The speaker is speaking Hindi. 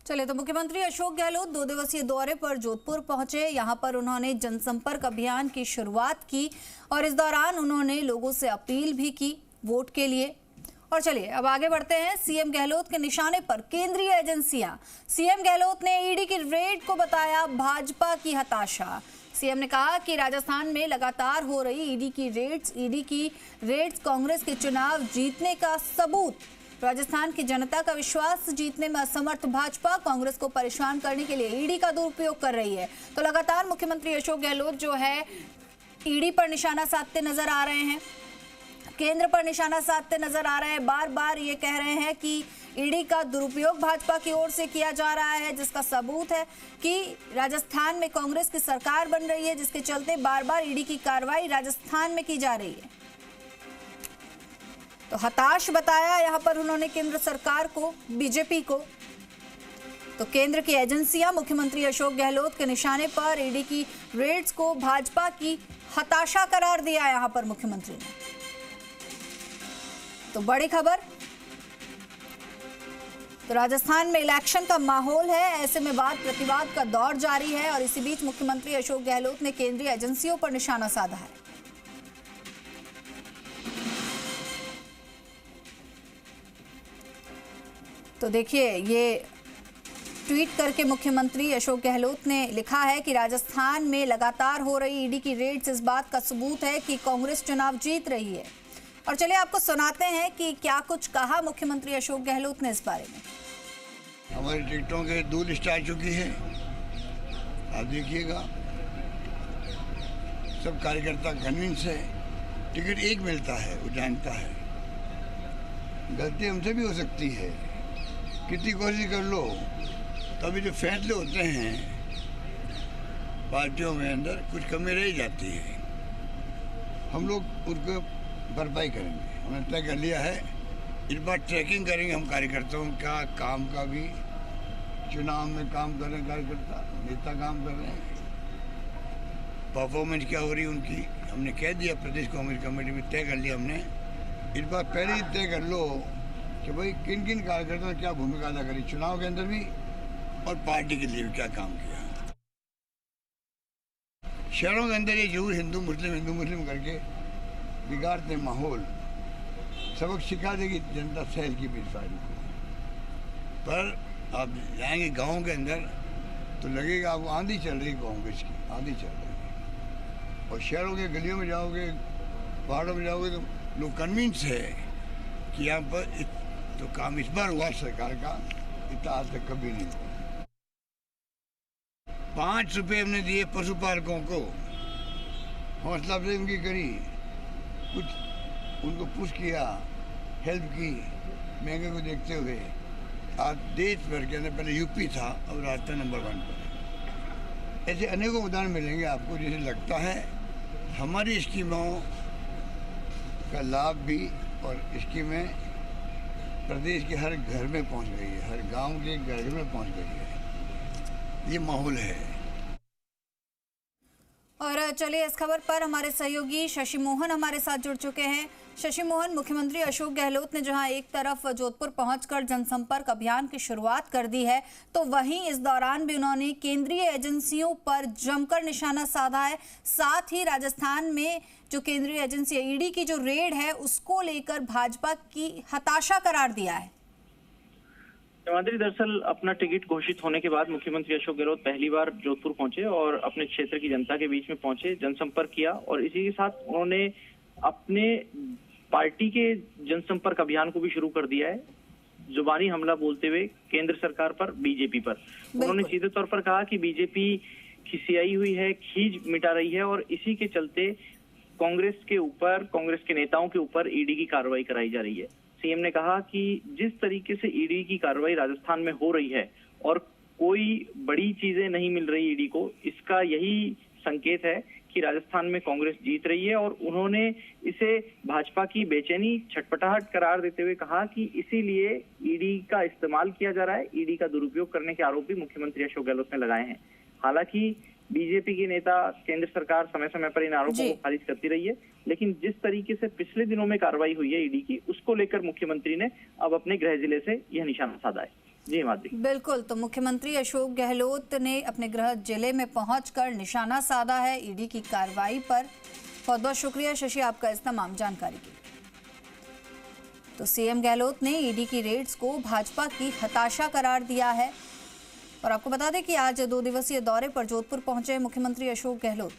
चले तो मुख्यमंत्री अशोक गहलोत 2 दिवसीय दौरे पर जोधपुर पहुंचे। यहां पर उन्होंने जनसंपर्क अभियान की शुरुआत की और इस दौरान उन्होंने लोगों से अपील भी की वोट के लिए। और चलिए अब आगे बढ़ते हैं। सीएम गहलोत के निशाने पर केंद्रीय एजेंसियां। सीएम गहलोत ने ईडी की रेड को बताया भाजपा की हताशा। सीएम ने कहा कि राजस्थान में लगातार हो रही ईडी की रेड्स कांग्रेस के चुनाव जीतने का सबूत। राजस्थान की जनता का विश्वास जीतने में असमर्थ भाजपा कांग्रेस को परेशान करने के लिए ईडी का दुरुपयोग कर रही है। तो लगातार मुख्यमंत्री अशोक गहलोत जो है ईडी पर निशाना साधते नजर आ रहे हैं, केंद्र पर निशाना साधते नजर आ रहे हैं। बार बार ये कह रहे हैं कि ईडी का दुरुपयोग भाजपा की ओर से किया जा रहा है, जिसका सबूत है कि राजस्थान में कांग्रेस की सरकार बन रही है, जिसके चलते बार बार ईडी की कार्रवाई राजस्थान में की जा रही है। तो हताश बताया यहां पर उन्होंने केंद्र सरकार को, बीजेपी को। तो केंद्र की एजेंसियां मुख्यमंत्री अशोक गहलोत के निशाने पर ईडी की रेड्स को भाजपा की हताशा करार दिया यहां पर मुख्यमंत्री ने। तो बड़ी खबर, तो राजस्थान में इलेक्शन का माहौल है, ऐसे में वाद प्रतिवाद का दौर जारी है और इसी बीच मुख्यमंत्री अशोक गहलोत ने केंद्रीय एजेंसियों पर निशाना साधा है। तो देखिए, ये ट्वीट करके मुख्यमंत्री अशोक गहलोत ने लिखा है कि राजस्थान में लगातार हो रही ईडी की रेड्स इस बात का सबूत है कि कांग्रेस चुनाव जीत रही है। और चलिए आपको सुनाते हैं कि क्या कुछ कहा मुख्यमंत्री अशोक गहलोत ने इस बारे में। हमारी टिकटों के 2 लिस्ट आ चुकी है, आप देखिएगा। सब कार्यकर्ता कन्विंस है, टिकट एक मिलता है, वो जानता है। गलती हमसे भी हो सकती है, कितनी कोशिश कर लो, तभी जो फैसले होते हैं पार्टियों में अंदर कुछ कमी रह जाती है। हम लोग उनको भरपाई करेंगे, हमने तय कर लिया है। इस बार ट्रैकिंग करेंगे हम कार्यकर्ताओं का काम का भी। चुनाव में काम कर रहे हैं कार्यकर्ता, नेता काम कर रहे हैं, परफॉर्मेंस क्या हो रही है उनकी हमने कह दिया। प्रदेश कांग्रेस कमेटी में तय कर लिया हमने। इस बार पहले ही तय कर लो कि भाई किन किन कार्यकर्ताओं ने क्या भूमिका अदा करी चुनाव के अंदर भी और पार्टी के लिए भी क्या काम किया। शहरों के अंदर ये जरूर हिंदू मुस्लिम करके बिगाड़ते माहौल, सबक सिखा देगी जनता शहर की भी सारी को। पर आप जाएंगे गांव के अंदर तो लगेगा आपको आंधी चल रही कांग्रेस की, आंधी चल रही है। और शहरों के गलियों में जाओगे, पहाड़ों में जाओगे तो लोग कन्विंस है कि यहाँ पर तो काम इस बार हुआ सरकार का, इतना आज तक कभी नहीं हुआ। 5 रुपये हमने दिए पशुपालकों को, हौसला अफजाई उनकी करी, कुछ उनको पुश किया, हेल्प की महंगे को देखते हुए। आज देश भर के अंदर पहले यूपी था, अब राजस्थान नंबर 1 पर। ऐसे अनेकों उदाहरण मिलेंगे आपको, जैसे लगता है हमारी स्कीमों का लाभ भी और स्कीमें प्रदेश के हर घर में पहुंच गई है, हर गांव के घर में पहुंच गई है। ये माहौल है। और चलिए इस खबर पर हमारे सहयोगी शशि मोहन हमारे साथ जुड़ चुके हैं। शशि मोहन, मुख्यमंत्री अशोक गहलोत ने जहां एक तरफ जोधपुर पहुंचकर जनसंपर्क अभियान की शुरुआत कर दी है, तो वहीं इस दौरान भी उन्होंने केंद्रीय एजेंसियों पर जमकर निशाना साधा है। साथ ही राजस्थान में जो केंद्रीय एजेंसी ईडी की जो रेड है उसको लेकर भाजपा की हताशा करार दिया है। दरअसल अपना टिकट घोषित होने के बाद मुख्यमंत्री अशोक गहलोत पहली बार जोधपुर पहुंचे और अपने क्षेत्र की जनता के बीच में पहुंचे, जनसंपर्क किया और इसी के साथ उन्होंने अपने पार्टी के जनसंपर्क अभियान को भी शुरू कर दिया है। जुबानी हमला बोलते हुए केंद्र सरकार पर, बीजेपी पर उन्होंने सीधे तौर पर कहा कि बीजेपी खिसियाई हुई है, खीज मिटा रही है और इसी के चलते कांग्रेस के ऊपर, कांग्रेस के नेताओं के ऊपर ईडी की कार्रवाई कराई जा रही है। सीएम ने कहा कि जिस तरीके से ईडी की कार्रवाई राजस्थान में हो रही है और कोई बड़ी चीजें नहीं मिल रही ईडी को, इसका यही संकेत है कि राजस्थान में कांग्रेस जीत रही है। और उन्होंने इसे भाजपा की बेचैनी, छटपटाहट करार देते हुए कहा कि इसीलिए ईडी का इस्तेमाल किया जा रहा है। ईडी का दुरुपयोग करने के आरोप भी मुख्यमंत्री अशोक गहलोत ने लगाए हैं। हालांकि बीजेपी के नेता, केंद्र सरकार समय समय पर इन आरोपों को खारिज करती रही है, लेकिन जिस तरीके से पिछले दिनों में कार्रवाई हुई है ईडी की, उसको लेकर मुख्यमंत्री ने अब अपने गृह जिले से यह निशाना साधा है। जी माधवी। बिल्कुल, तो मुख्यमंत्री अशोक गहलोत ने अपने गृह जिले में पहुंचकर निशाना साधा है ईडी की कार्रवाई पर। बहुत बहुत शुक्रिया शशि आपका इस तमाम जानकारी के लिए। तो सीएम गहलोत ने ईडी की रेड्स को भाजपा की हताशा करार दिया है। और आपको बता दें कि आज 2 दिवसीय दौरे पर जोधपुर पहुंचे मुख्यमंत्री अशोक गहलोत।